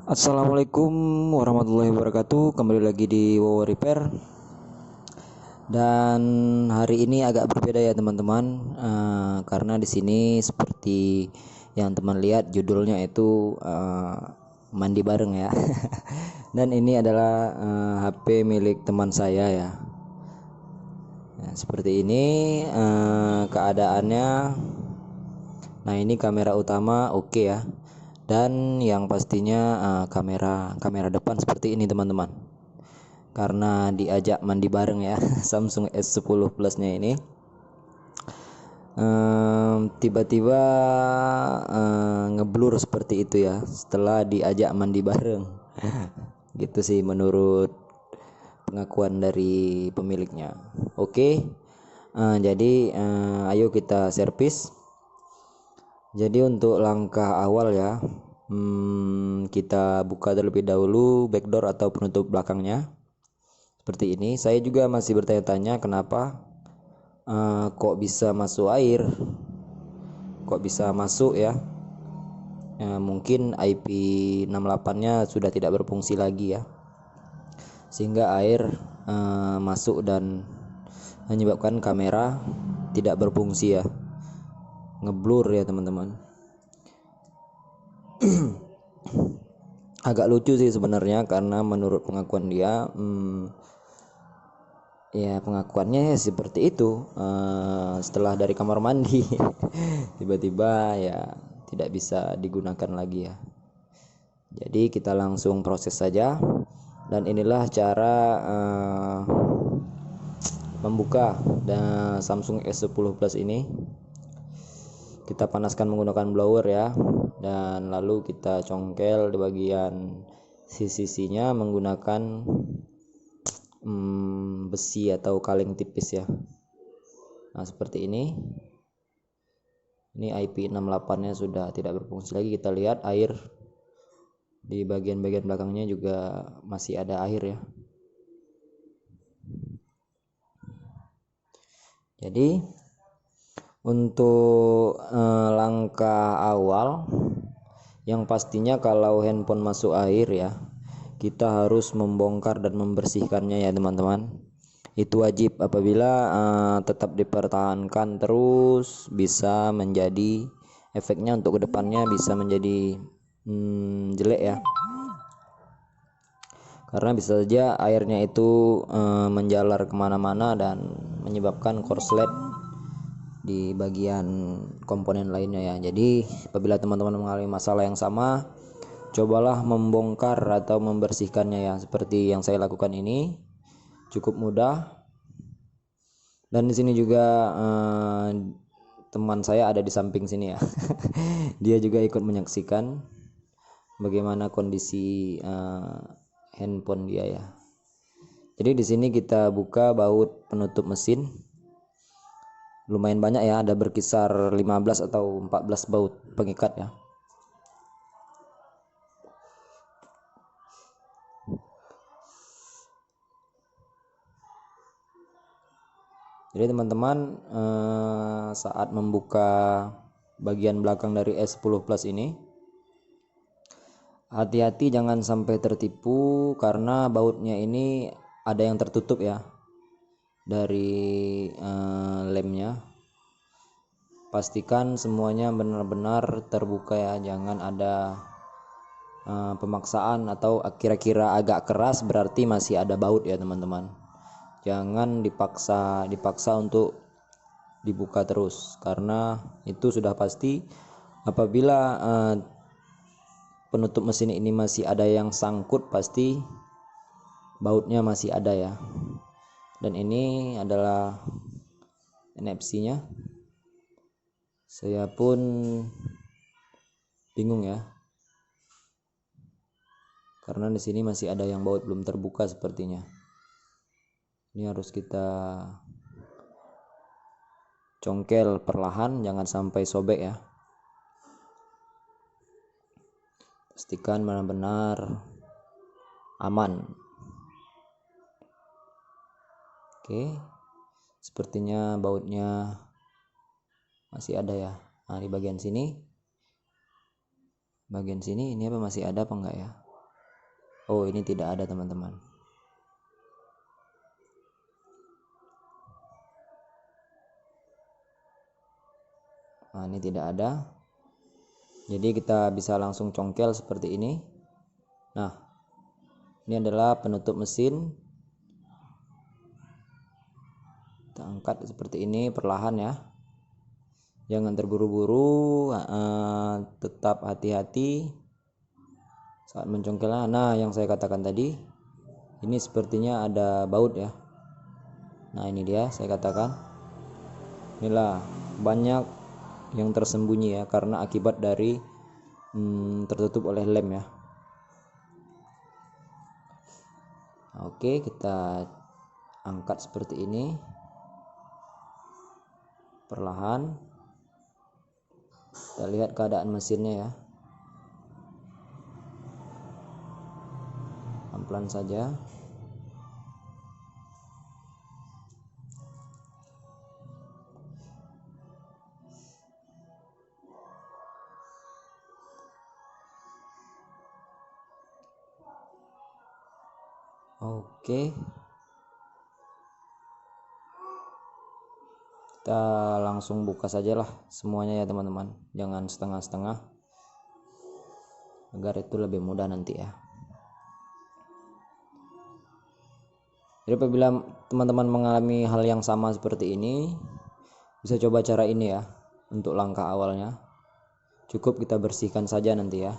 Assalamualaikum warahmatullahi wabarakatuh. Kembali lagi di Wowo Repair. Dan hari ini agak berbeda ya teman-teman, karena di sini seperti yang teman lihat judulnya itu mandi bareng ya. Dan ini adalah HP milik teman saya ya. Nah, seperti ini keadaannya. Nah, ini kamera utama oke ya. Dan yang pastinya kamera depan seperti ini teman-teman, karena diajak mandi bareng ya. Samsung S10 Plus-nya ini tiba-tiba ngeblur seperti itu ya setelah diajak mandi bareng. Gitu sih menurut pengakuan dari pemiliknya. Oke, jadi ayo kita servis. Jadi untuk langkah awal ya, kita buka terlebih dahulu backdoor atau penutup belakangnya seperti ini. Saya juga masih bertanya-tanya kenapa kok bisa masuk air, kok bisa masuk ya. Mungkin IP68-nya sudah tidak berfungsi lagi ya, sehingga air masuk dan menyebabkan kamera tidak berfungsi ya, ngeblur ya teman-teman. Agak lucu sih sebenarnya, karena menurut pengakuan dia ya pengakuannya seperti itu, setelah dari kamar mandi tiba-tiba ya tidak bisa digunakan lagi ya. Jadi kita langsung proses saja, dan inilah cara membuka Samsung S10 Plus ini. Kita panaskan menggunakan blower ya, dan lalu kita congkel di bagian sisi-sisinya menggunakan besi atau kaleng tipis ya. Nah seperti ini. Ini IP68-nya sudah tidak berfungsi lagi. Kita lihat air di bagian-bagian belakangnya juga masih ada air ya. Jadi untuk langkah awal, yang pastinya kalau handphone masuk air ya, kita harus membongkar dan membersihkannya ya teman-teman. Itu wajib. Apabila tetap dipertahankan terus, bisa menjadi efeknya untuk kedepannya bisa menjadi jelek ya, karena bisa saja airnya itu menjalar kemana-mana dan menyebabkan korslet di bagian komponen lainnya ya. Jadi apabila teman-teman mengalami masalah yang sama, cobalah membongkar atau membersihkannya ya, seperti yang saya lakukan ini. Cukup mudah. Dan di sini juga teman saya ada di samping sini ya. Dia juga ikut menyaksikan bagaimana kondisi handphone dia ya. Jadi di sini kita buka baut penutup mesin. Lumayan banyak ya, ada berkisar 15 atau 14 baut pengikat ya. Jadi teman-teman saat membuka bagian belakang dari S10 Plus ini, hati-hati jangan sampai tertipu, karena bautnya ini ada yang tertutup ya dari lemnya. Pastikan semuanya benar-benar terbuka ya, jangan ada pemaksaan atau kira-kira agak keras berarti masih ada baut ya teman-teman. Jangan dipaksa untuk dibuka terus, karena itu sudah pasti apabila penutup mesin ini masih ada yang sangkut, pasti bautnya masih ada ya. Dan ini adalah NFC-nya. Saya pun bingung ya, karena di sini masih ada yang baut belum terbuka sepertinya. Ini harus kita congkel perlahan, jangan sampai sobek ya. Pastikan benar-benar aman. Oke, sepertinya bautnya masih ada ya. Nah di bagian sini ini apa masih ada apa enggak ya? Oh, ini tidak ada teman-teman. Nah, ini tidak ada. Jadi kita bisa langsung congkel seperti ini. Nah, ini adalah penutup mesin. Kita angkat seperti ini perlahan ya. Jangan terburu-buru, tetap hati-hati saat mencongkelnya. Nah, yang saya katakan tadi, ini sepertinya ada baut ya. Nah, ini dia saya katakan. Inilah banyak yang tersembunyi ya, karena akibat dari tertutup oleh lem ya. Oke, kita angkat seperti ini perlahan. Kita lihat keadaan mesinnya ya, pelan-pelan saja. Oke, kita langsung buka sajalah semuanya ya teman-teman, jangan setengah-setengah agar itu lebih mudah nanti ya. Jadi apabila teman-teman mengalami hal yang sama seperti ini, bisa coba cara ini ya untuk langkah awalnya. Cukup kita bersihkan saja nanti ya.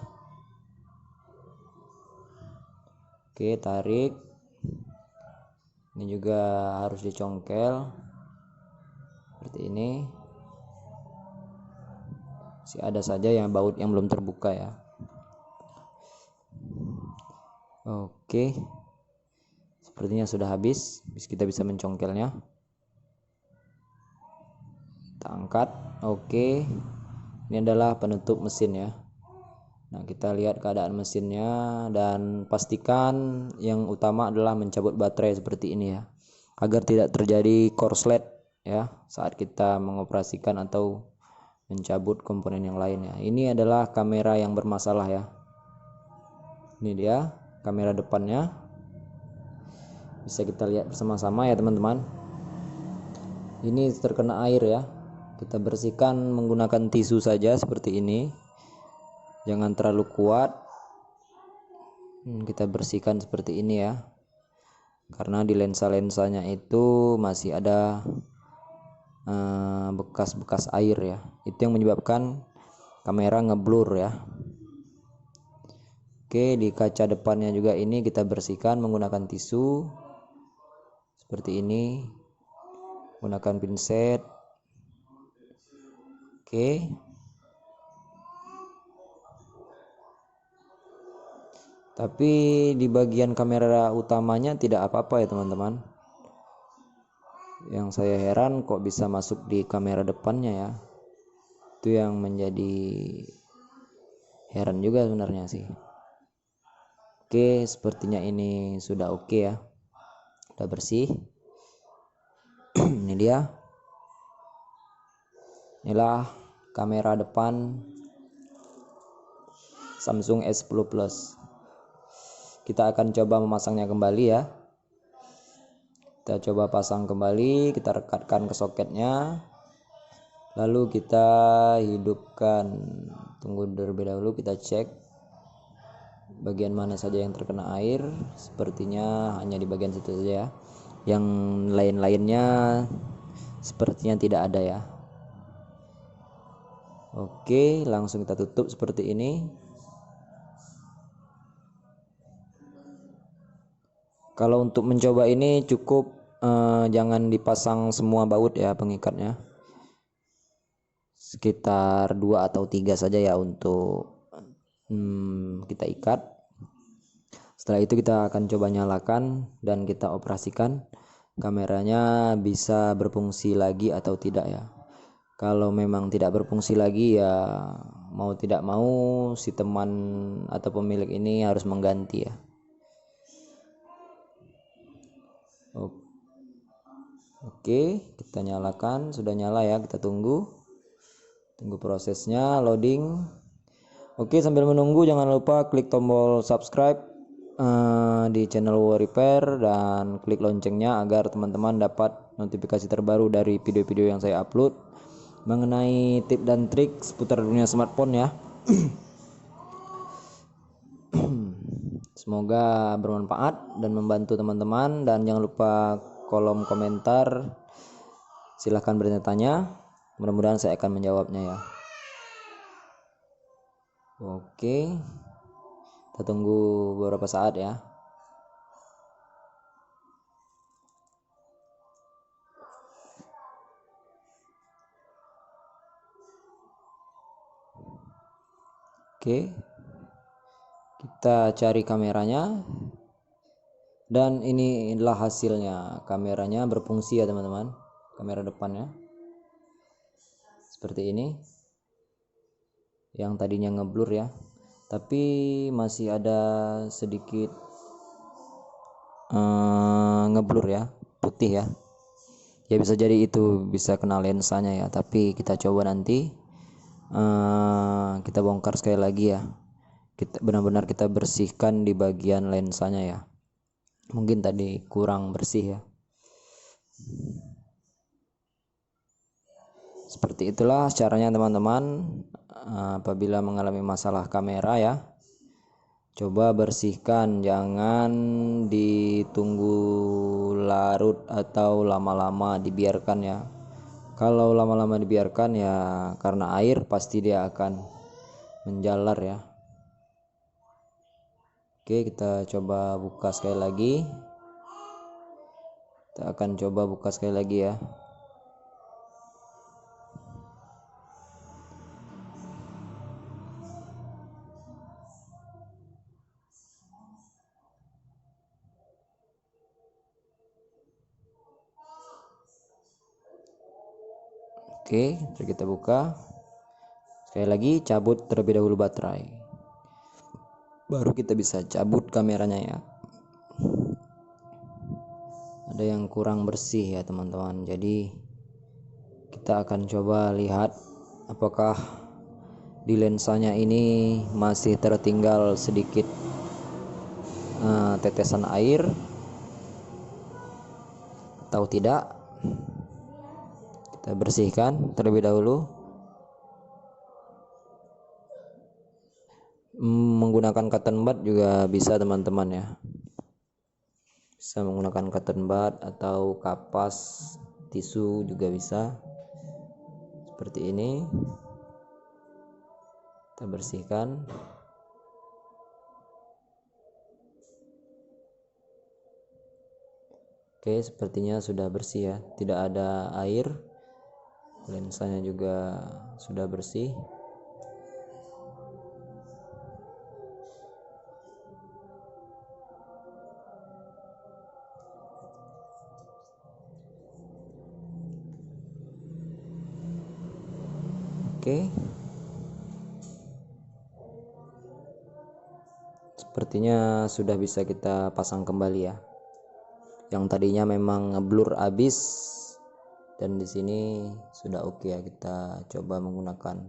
Oke, tarik. Ini juga harus dicongkel seperti ini. Masih ada saja yang baut yang belum terbuka ya. Oke, sepertinya sudah habis. Kita bisa mencongkelnya. Kita angkat. Oke, ini adalah penutup mesin ya. Nah, kita lihat keadaan mesinnya dan pastikan yang utama adalah mencabut baterai seperti ini ya, agar tidak terjadi korslet ya saat kita mengoperasikan atau mencabut komponen yang lain ya. Ini adalah kamera yang bermasalah ya. Ini dia kamera depannya, bisa kita lihat bersama-sama ya teman-teman. Ini terkena air ya, kita bersihkan menggunakan tisu saja seperti ini, jangan terlalu kuat. Kita bersihkan seperti ini ya, karena di lensa-lensanya itu masih ada bekas-bekas air ya, itu yang menyebabkan kamera ngeblur ya. Oke, di kaca depannya juga ini kita bersihkan menggunakan tisu seperti ini, menggunakan pinset. Oke, tapi di bagian kamera utamanya tidak apa-apa ya teman-teman. Yang saya heran kok bisa masuk di kamera depannya ya, itu yang menjadi heran juga sebenarnya sih. Oke, sepertinya ini sudah oke ya, sudah bersih. Ini dia, inilah kamera depan Samsung S10 Plus. Kita akan coba memasangnya kembali ya. Kita coba pasang kembali, kita rekatkan ke soketnya, lalu kita hidupkan. Tunggu terlebih dahulu, kita cek bagian mana saja yang terkena air. Sepertinya hanya di bagian situ saja ya, yang lain-lainnya sepertinya tidak ada ya. Oke, langsung kita tutup seperti ini. Kalau untuk mencoba ini cukup jangan dipasang semua baut ya pengikatnya, sekitar 2 atau 3 saja ya untuk kita ikat. Setelah itu kita akan coba nyalakan dan kita operasikan kameranya bisa berfungsi lagi atau tidak ya. Kalau memang tidak berfungsi lagi ya mau tidak mau si teman atau pemilik ini harus mengganti ya. Oke, kita nyalakan, sudah nyala ya, kita tunggu prosesnya loading. Oke, sambil menunggu jangan lupa klik tombol subscribe di channel War Repair dan klik loncengnya agar teman-teman dapat notifikasi terbaru dari video-video yang saya upload mengenai tips dan trik seputar dunia smartphone ya. Semoga bermanfaat dan membantu teman-teman, dan jangan lupa kolom komentar silahkan bertanya-tanya, mudah-mudahan saya akan menjawabnya ya. Oke, kita tunggu beberapa saat ya. Oke, kita cari kameranya, dan ini adalah hasilnya. Kameranya berfungsi ya teman-teman, kamera depannya seperti ini. Yang tadinya ngeblur ya, tapi masih ada sedikit ngeblur ya, putih ya. Ya bisa jadi itu bisa kena lensanya ya, tapi kita coba nanti kita bongkar sekali lagi ya. Kita benar-benar kita bersihkan di bagian lensanya ya, mungkin tadi kurang bersih ya. Seperti itulah caranya teman-teman. Apabila mengalami masalah kamera ya, coba bersihkan, jangan ditunggu larut atau lama-lama dibiarkan ya. Kalau lama-lama dibiarkan ya karena air pasti dia akan menjalar ya. Oke, kita coba buka sekali lagi. Kita akan coba buka sekali lagi ya. Oke, kita buka. Sekali lagi cabut terlebih dahulu baterai, baru kita bisa cabut kameranya ya. Ada yang kurang bersih ya teman-teman, jadi kita akan coba lihat apakah di lensanya ini masih tertinggal sedikit tetesan air atau tidak. Kita bersihkan terlebih dahulu menggunakan cotton bud juga bisa teman-teman ya. Bisa menggunakan cotton bud atau kapas tisu juga bisa. Seperti ini kita bersihkan. Oke, sepertinya sudah bersih ya, tidak ada air. Lensanya juga sudah bersih. Oke, sepertinya sudah bisa kita pasang kembali ya. Yang tadinya memang ngeblur abis, dan di sini sudah oke ya. Kita coba menggunakan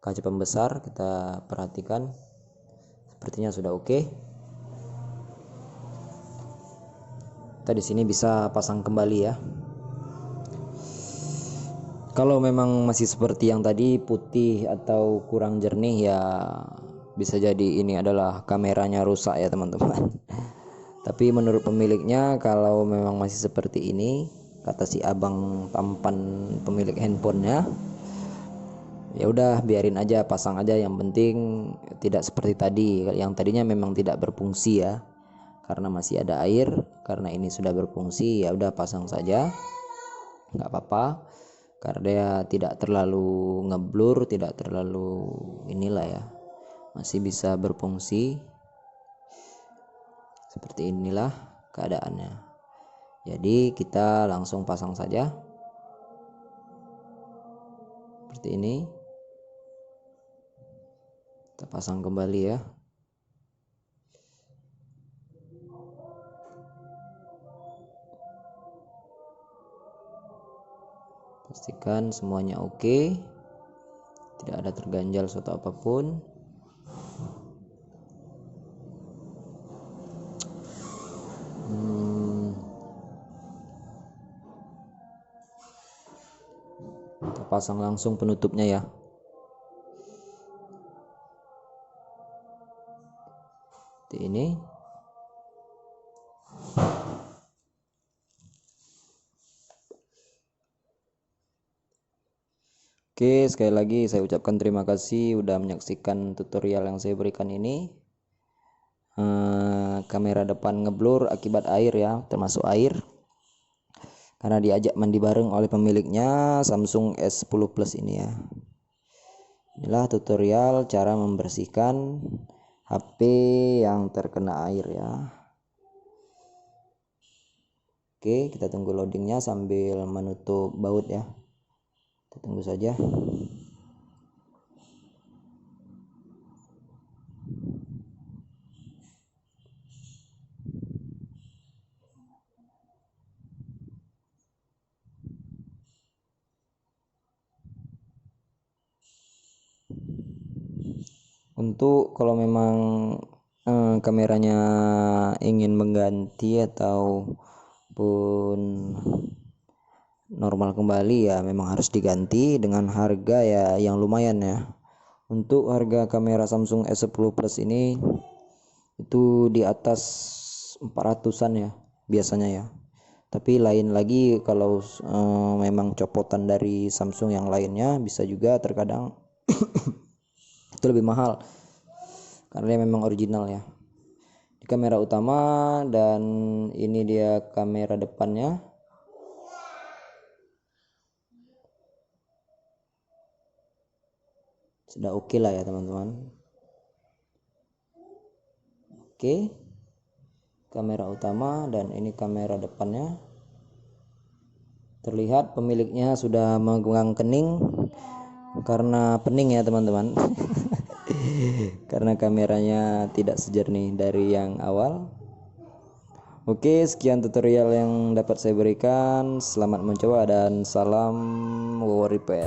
kaca pembesar, kita perhatikan sepertinya sudah oke. Kita di sini bisa pasang kembali ya. Kalau memang masih seperti yang tadi putih atau kurang jernih ya, bisa jadi ini adalah kameranya rusak ya teman-teman. Tapi menurut pemiliknya kalau memang masih seperti ini, kata si abang tampan pemilik handphonenya, ya udah biarin aja, pasang aja, yang penting tidak seperti tadi. Yang tadinya memang tidak berfungsi ya, karena masih ada air. Karena ini sudah berfungsi ya udah pasang saja, nggak apa-apa, karena dia tidak terlalu ngeblur, tidak terlalu inilah ya, masih bisa berfungsi. Seperti inilah keadaannya. Jadi kita langsung pasang saja seperti ini. Kita pasang kembali ya. Pastikan semuanya oke, tidak ada terganjal suatu apapun. pasang langsung penutupnya ya. Seperti ini. Oke, sekali lagi saya ucapkan terima kasih udah menyaksikan tutorial yang saya berikan ini. Kamera depan ngeblur akibat air ya, termasuk air. Karena diajak mandi bareng oleh pemiliknya Samsung S10 Plus ini ya. Inilah tutorial cara membersihkan HP yang terkena air ya. Oke, kita tunggu loadingnya sambil menutup baut ya. Kita tunggu saja. Untuk kalau memang kameranya ingin mengganti ataupun normal kembali ya, memang harus diganti dengan harga ya yang lumayan ya. Untuk harga kamera Samsung S10 Plus ini itu di atas 400-an ya biasanya ya. Tapi lain lagi kalau memang copotan dari Samsung yang lainnya bisa juga terkadang itu lebih mahal karena dia memang original ya. Di kamera utama dan ini dia kamera depannya. Sudah oke lah ya teman-teman. Oke, kamera utama dan ini kamera depannya. Terlihat pemiliknya sudah memegang kening karena pening ya teman-teman. Karena kameranya tidak sejernih dari yang awal. Oke, sekian tutorial yang dapat saya berikan. Selamat mencoba dan salam Wow Repair.